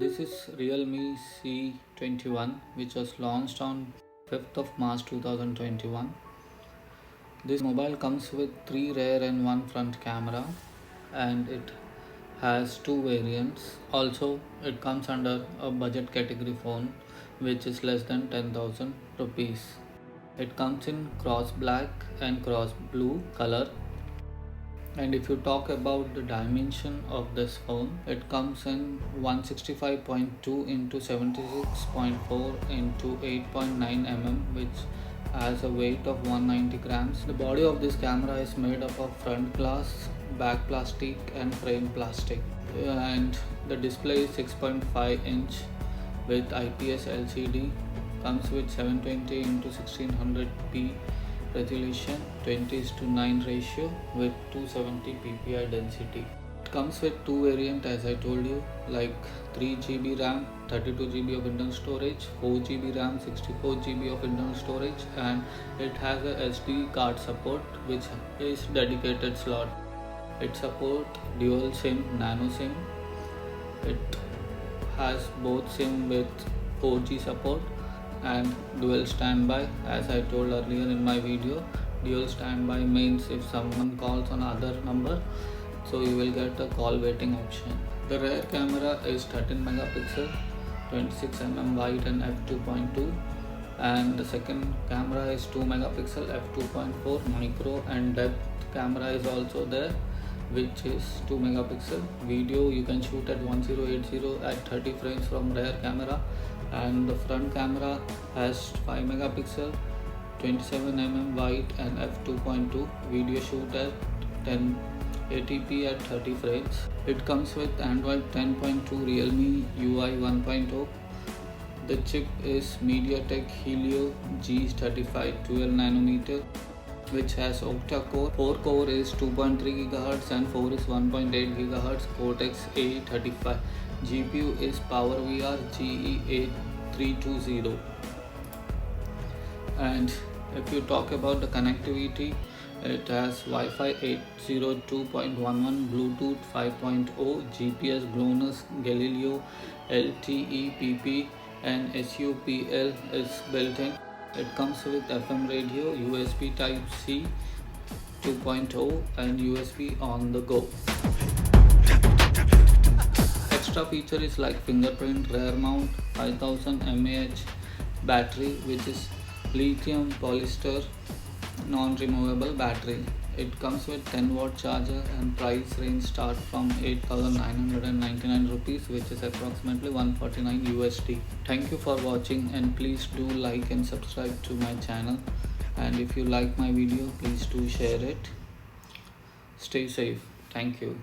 This is Realme C21, which was launched on 5th of March 2021. This mobile comes with 3 rear and 1 front camera, and it has 2 variants. Also, it comes under a budget category phone, which is less than 10,000 rupees. It comes in cross black and cross blue color. And if you talk about the dimension of this phone, it comes in 165.2 into 76.4 into 8.9 mm, which has a weight of 190 grams. The body of this camera is made up of front glass, back plastic and frame plastic. And the display is 6.5 inch with IPS LCD, comes with 720 into 1600p resolution, 20:9 ratio with 270 ppi density. It comes with 2 variants, as I told you, like 3GB RAM, 32GB of internal storage, 4GB RAM, 64GB of internal storage, and it has a SD card support, which is dedicated slot. It supports dual SIM, nano SIM. It has both SIM with 4G support and dual standby. As I told earlier in my video, dual standby means if someone calls on other number, so you will get a call waiting option. The rear camera is 13 megapixel, 26 mm wide and f2.2, and the second camera is 2 megapixel f2.4 micro, and depth camera is also there, which is 2 megapixel. Video you can shoot at 1080 at 30 frames from rear camera, and the front camera has 5 megapixel, 27 mm wide and f2.2. Video shoot at 1080p at 30 frames. It comes with Android 10.2 Realme UI 1.0. The chip is MediaTek Helio G35 12 nanometer, which has octa-core. 4 core is 2.3 GHz and 4 is 1.8 GHz Cortex A35. GPU is PowerVR GE8320. And if you talk about the connectivity, it has Wi-Fi 802.11, Bluetooth 5.0, GPS, GLONASS, Galileo, LTE, PP and SUPL is built in. It comes with FM radio, USB Type-C 2.0 and USB on the go. Extra feature is like fingerprint, rear mount, 5000 mAh battery, which is lithium polyester non-removable battery. It comes with 10-watt charger, and price range start from 8,999 rupees, which is approximately 149 USD. Thank you for watching, and please do like and subscribe to my channel. And if you like my video, please do share it. Stay safe. Thank you.